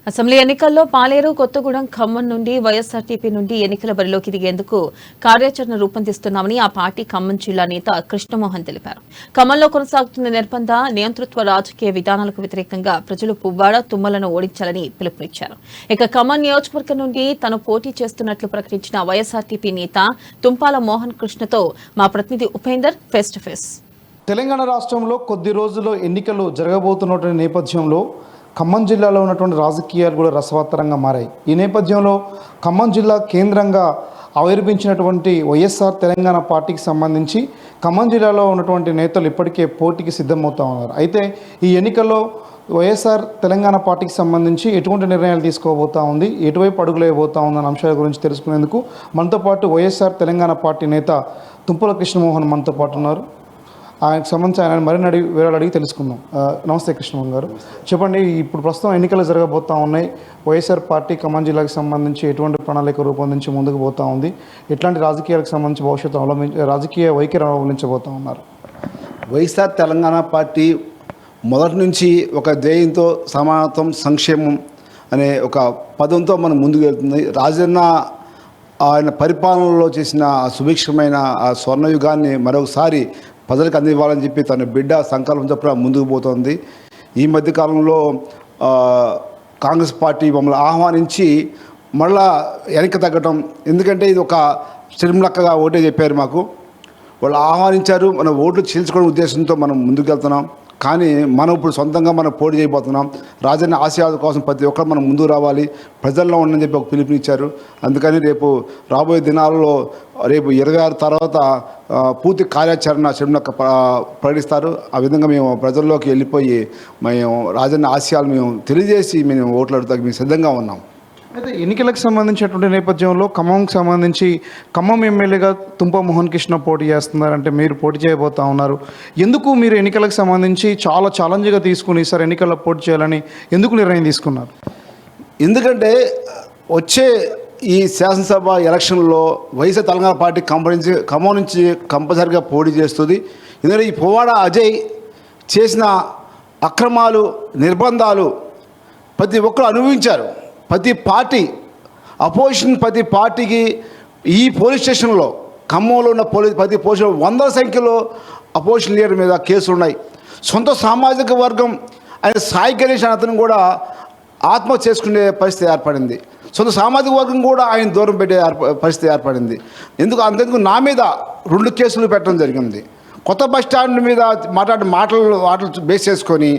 Assembly ఎన్నికల్లో పాలేరు, కొత్తగూడెం, ఖమ్మం నుండి YSRTP నుండి ఎన్నికల బరిలోకి దిగేందుకు కార్యాచరణ రూపొందిస్తున్నామని ఆ పార్టీ ఖమ్మం జిల్లా నేత కృష్ణమోహన్ తెలిపారు. ఖమ్మంలో కొనసాగుతున్న నిర్బంధ నియంతృత్వ రాజకీయ విధానాలకు వ్యతిరేకంగా ప్రజలు పువ్వాడ, తుమ్మలను ఓడించాలని పిలుపునిచ్చారు. ఇక ఖమ్మం నియోజకవర్గం నుండి తాను పోటీ చేస్తున్నట్లు ప్రకటించిన వైఎస్ఆర్టీపీ నేత తుంపాల మోహన్ కృష్ణతో మా ప్రతినిధి Upender face to face. Telangana రాష్ట్రంలో కొద్ది రోజుల్లో ఎన్నికలు జరగబోతున్నటువంటి నేపథ్యంలో ఖమ్మం జిల్లాలో ఉన్నటువంటి రాజకీయాలు కూడా రసవత్తరంగా మారాయి. ఈ నేపథ్యంలో ఖమ్మం జిల్లా కేంద్రంగా ఆవిర్భించినటువంటి వైఎస్ఆర్ తెలంగాణ పార్టీకి సంబంధించి ఖమ్మం జిల్లాలో ఉన్నటువంటి నేతలు ఇప్పటికే పోటీకి సిద్ధమవుతూ ఉన్నారు. అయితే ఈ ఎన్నికల్లో వైఎస్ఆర్ తెలంగాణ పార్టీకి సంబంధించి ఎటువంటి నిర్ణయాలు తీసుకోబోతా ఉంది, ఎటువైపు అడుగులేయబోతా ఉందన్న అంశాల గురించి తెలుసుకునేందుకు మనతో పాటు వైఎస్ఆర్ తెలంగాణ పార్టీ నేత తుంపల కృష్ణమోహన్ మనతో పాటు ఉన్నారు. ఆయనకు సంబంధించి ఆయన మరిన్ని వివరాలు అడిగి తెలుసుకుందాం. నమస్తే కృష్ణమోహన్ గారు, చెప్పండి, ఇప్పుడు ప్రస్తుతం ఎన్నికలు జరగబోతూ ఉన్నాయి. వైఎస్ఆర్ పార్టీ ఖమ్మం జిల్లాకు సంబంధించి ఎటువంటి ప్రణాళిక రూపొందించి ముందుకు పోతూ ఉంది, ఎట్లాంటి రాజకీయాలకు సంబంధించి భవిష్యత్తు రాజకీయ వైఖరి అవలంబించబోతూ ఉన్నారు? వైఎస్ఆర్ తెలంగాణ పార్టీ మొదటి నుంచి ఒక ధ్యేయంతో సమానత్వం, సంక్షేమం అనే ఒక పదంతో మనం ముందుకు వెళ్తుంది. రాజన్న ఆయన పరిపాలనలో చేసిన సుభిక్షమైన ఆ స్వర్ణయుగాన్ని మరొకసారి ప్రజలకు అందివ్వాలని చెప్పి తన బిడ్డ సంకల్పం చొప్పున ముందుకు పోతుంది. ఈ మధ్యకాలంలో కాంగ్రెస్ పార్టీ మమ్మల్ని ఆహ్వానించి మళ్ళా వెనక్కి తగ్గటం, ఎందుకంటే ఇది ఒక సిరిమలక్కగా ఓటే చెప్పారు మాకు. వాళ్ళు ఆహ్వానించారు, మన ఓట్లు చీల్చుకోవడం ఉద్దేశంతో మనం ముందుకు వెళ్తున్నాం. కానీ మనం ఇప్పుడు సొంతంగా మనం పోటీ చేయబోతున్నాం. రాజన్న ఆశయాల కోసం ప్రతి ఒక్కరు మనం ముందుకు రావాలి, ప్రజల్లో ఉండని చెప్పి ఒక పిలుపునిచ్చారు. అందుకని రేపు రాబోయే దినాలలో రేపు 26 తర్వాత పూర్తి కార్యాచరణ శర్మలక్క ప్రకటిస్తారు. ఆ విధంగా మేము ప్రజల్లోకి వెళ్ళిపోయి మేము రాజన్న ఆశయాలు మేము తెలియజేసి మేము ఓట్లు అడుగుతాకి మేము సిద్ధంగా ఉన్నాం. అయితే ఎన్నికలకు సంబంధించినటువంటి నేపథ్యంలో ఖమ్మంకి సంబంధించి ఖమ్మం ఎమ్మెల్యేగా తుంప మోహన్ కృష్ణ పోటీ చేస్తున్నారంటే మీరు పోటీ చేయబోతా ఉన్నారు. ఎందుకు మీరు ఎన్నికలకు సంబంధించి చాలా ఛాలెంజ్గా తీసుకుని ఈసారి ఎన్నికల్లో పోటీ చేయాలని ఎందుకు నిర్ణయం తీసుకున్నారు? ఎందుకంటే వచ్చే ఈ శాసనసభ ఎలక్షన్లో వైఎస్ఆర్ తెలంగాణ పార్టీ ఖమ్మం నుంచి కంపల్సరిగా పోటీ చేస్తుంది. ఎందుకంటే ఈ పువ్వాడ అజయ్ చేసిన అక్రమాలు, నిర్బంధాలు ప్రతి ఒక్కరు అనుభవించారు. ప్రతి పార్టీ అపోజిషన్ ప్రతి పార్టీకి ఈ పోలీస్ స్టేషన్లో ఖమ్మంలో ఉన్న ప్రతి పోలీస్ వందల సంఖ్యలో అపోజిషన్ లీడర్ మీద కేసులు ఉన్నాయి. సొంత సామాజిక వర్గం ఆయన సాయి గణేష్ అతను కూడా ఆత్మహత్య చేసుకునే పరిస్థితి ఏర్పడింది. సొంత సామాజిక వర్గం కూడా ఆయన దూరం పెట్టే పరిస్థితి ఏర్పడింది. అంతెందుకు నా మీద 2 కేసులు పెట్టడం జరిగింది. కొత్త బస్ స్టాండ్ మీద మాటలు బేస్ చేసుకొని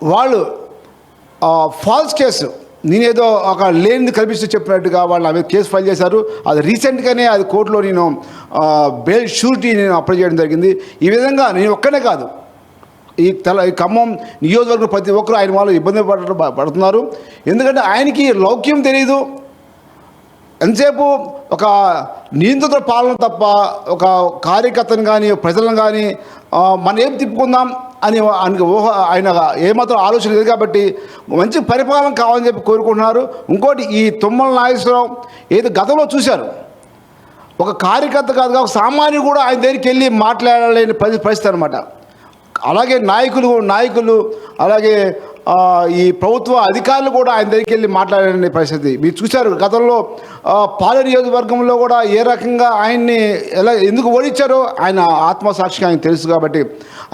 వాళ్ళు ఫాల్స్ కేసు, నేనేదో ఒక లేనిది కల్పిస్తూ చెప్పినట్టుగా వాళ్ళు నా మీద కేసు ఫైల్ చేశారు. అది రీసెంట్గానే అది కోర్టులో నేను బెయిల్ షూరిటీ నేను అప్లై చేయడం జరిగింది. ఈ విధంగా నేను ఒక్కనే కాదు, ఈ ఖమ్మం నియోజకవర్గం ప్రతి ఒక్కరు ఆయన వాళ్ళు ఇబ్బంది పడుతున్నారు. ఎందుకంటే ఆయనకి లౌక్యం తెలియదు. ఎంతసేపు ఒక నియంత్రిత పాలన తప్ప ఒక కార్యకర్తను కానీ ప్రజలను కానీ మనం ఏం తిప్పుకుందాం అని ఆయన ఏమాత్రం ఆలోచన లేదు. కాబట్టి మంచి పరిపాలన కావాలని చెప్పి కోరుకుంటున్నారు. ఇంకోటి, ఈ తుమ్మల నాగేశ్వరరావు ఏదో గతంలో చూశారు, ఒక కార్యకర్త కాదుగా ఒక సామాన్యుడు కూడా ఆయన దగ్గరికి వెళ్ళి మాట్లాడలేని పరిస్థితి అనమాట. అలాగే నాయకులు అలాగే ఈ ప్రభుత్వ అధికారులు కూడా ఆయన దగ్గరికి వెళ్ళి మాట్లాడే పరిస్థితి మీరు చూశారు. గతంలో పాలేరు నియోజకవర్గంలో కూడా ఏ రకంగా ఆయన్ని ఎందుకు ఓడించారో ఆయన ఆత్మసాక్షిగా ఆయన తెలుసు. కాబట్టి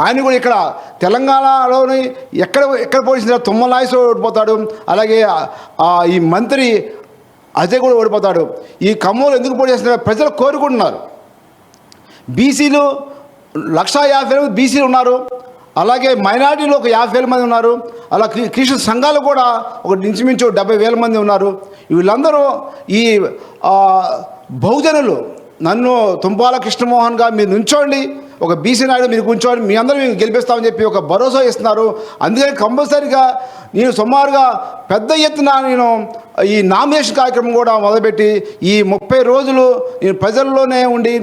ఆయన కూడా ఇక్కడ తెలంగాణలోని ఎక్కడ పోలీసులు తుమ్మల నాగేశ్వరరావు ఓడిపోతాడు, అలాగే ఈ మంత్రి అజయ్ కూడా ఓడిపోతాడు. ఈ ఖమ్మంలో ఎందుకు పోటీ చేస్తున్నారు ప్రజలు కోరుకుంటున్నారు. బీసీలు 150,000 బీసీలు ఉన్నారు, అలాగే మైనారిటీలో ఒక 50,000 మంది ఉన్నారు, అలా క్రిస్టియన్ సంఘాలు కూడా ఒక ఇంచుమించు 70,000 మంది ఉన్నారు. వీళ్ళందరూ ఈ బహుజనులు నన్ను తుంపాల కృష్ణమోహన్గా మీరు నుంచోండి, ఒక బీసీ నాయుడు మీరు కూర్చోండి, మీ అందరూ మేము గెలిపిస్తామని చెప్పి ఒక భరోసా ఇస్తున్నారు. అందుకని కంపల్సరీగా నేను సుమారుగా పెద్ద ఎత్తున నేను ఈ నామినేషన్ కార్యక్రమం కూడా మొదలుపెట్టి ఈ 30 రోజులు నేను ప్రజల్లోనే ఉండి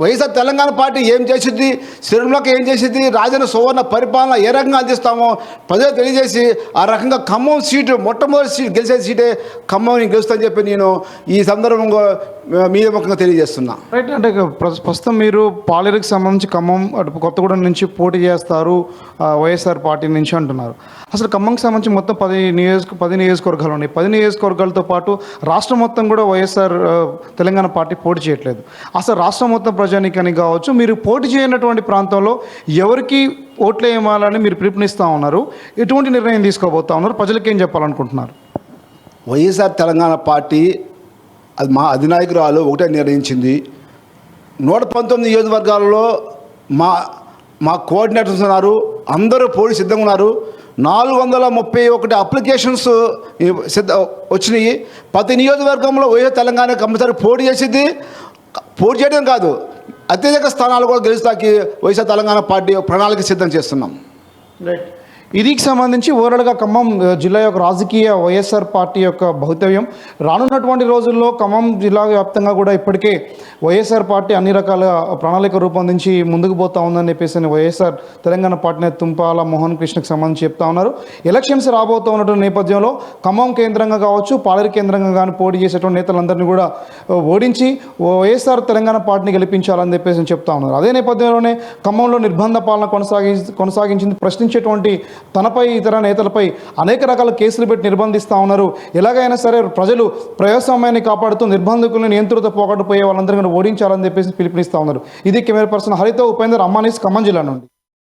వైఎస్ఆర్ తెలంగాణ పార్టీ ఏం చేసింది, సిరిమలక్క ఏం చేసింది, రాజన్న సువర్ణ పరిపాలన ఏ రకంగా అందిస్తామో ప్రజలు తెలియజేసి ఆ రకంగా ఖమ్మం సీటు మొట్టమొదటి గెలిచే సీటే ఖమ్మం గెలుస్తానని చెప్పి నేను ఈ సందర్భంగా మీద ముఖంగా తెలియజేస్తున్నా. రైట్. అంటే ప్రస్తుతం మీరు పాలేరుకి సంబంధించి ఖమ్మం అటు కొత్తగూడెం నుంచి పోటీ చేస్తారు వైఎస్ఆర్ పార్టీ నుంచి అంటున్నారు. అసలు ఖమ్మంకి సంబంధించి మొత్తం 10 నియోజకవర్గాలు ఉన్నాయి. 10 నియోజకవర్గాలతో పాటు రాష్ట్రం మొత్తం కూడా వైఎస్ఆర్ తెలంగాణ పార్టీ పోటీ చేయట్లేదు. అసలు రాష్ట్రం మొత్తం ప్రజానీకానికి కావచ్చు, మీరు పోటీ చేయనటువంటి ప్రాంతంలో ఎవరికి ఓట్లు వేయాలని మీరు పిలుపునిస్తూ ఉన్నారు? ఎటువంటి నిర్ణయం తీసుకోబోతా ఉన్నారు? ప్రజలకు ఏం చెప్పాలనుకుంటున్నారు? వైఎస్ఆర్ తెలంగాణ పార్టీ అది మా అధినాయకురాలు ఒకటే నిర్ణయించింది. 119 నియోజకవర్గాలలో మా కోఆర్డినేటర్స్ ఉన్నారు, అందరూ పోటీ సిద్ధంగా ఉన్నారు. 431 అప్లికేషన్స్ వచ్చినాయి. ప్రతి నియోజకవర్గంలో వైఎస్ఆర్ తెలంగాణ కంపల్సరీ పోటీ చేసింది. పోటీ చేయడం కాదు, అత్యధిక స్థానాలు కూడా గెలుస్తాకి వైఎస్ఆర్ తెలంగాణ పార్టీ ప్రణాళిక సిద్ధం చేస్తున్నాం. రైట్. ఇదికి సంబంధించి ఓవరాల్గా ఖమ్మం జిల్లా యొక్క రాజకీయ వైఎస్ఆర్ పార్టీ యొక్క భవితవ్యం రానున్నటువంటి రోజుల్లో ఖమ్మం జిల్లా వ్యాప్తంగా కూడా ఇప్పటికే వైఎస్ఆర్ పార్టీ అన్ని రకాల ప్రణాళిక రూపొందించి ముందుకు పోతా ఉందని చెప్పేసి వైఎస్ఆర్ తెలంగాణ పార్టీ తుంపాల మోహన్ కృష్ణకు సంబంధించి చెప్తా ఉన్నారు. ఎలక్షన్స్ రాబోతూ ఉన్నటువంటి నేపథ్యంలో ఖమ్మం కేంద్రంగా కావచ్చు, పాలేరు కేంద్రంగా కానీ పోటీ చేసేటువంటి నేతలందరినీ కూడా ఓడించి వైఎస్ఆర్ తెలంగాణ పార్టీని గెలిపించాలని చెప్పేసి చెప్తా ఉన్నారు. అదే నేపథ్యంలోనే ఖమ్మంలో నిర్బంధ పాలన కొనసాగించింది. ప్రశ్నించేటువంటి తనపై ఇతర నేతలపై అనేక రకాల కేసులు పెట్టి నిర్బంధిస్తూ ఉన్నారు. ఎలాగైనా సరే ప్రజలు ప్రజాస్వామ్యాన్ని కాపాడుతూ నిర్బంధకులను నియంత్రిత పోగొట్టుపోయే వాళ్ళందరినీ ఓడించాలని చెప్పేసి పిలుపునిస్తూ ఉన్నారు. ఇది కెమెరా పర్సన్ హరితో ఉపేందర్, అమ్మానీస్, ఖమ్మం జిల్లా నుండి.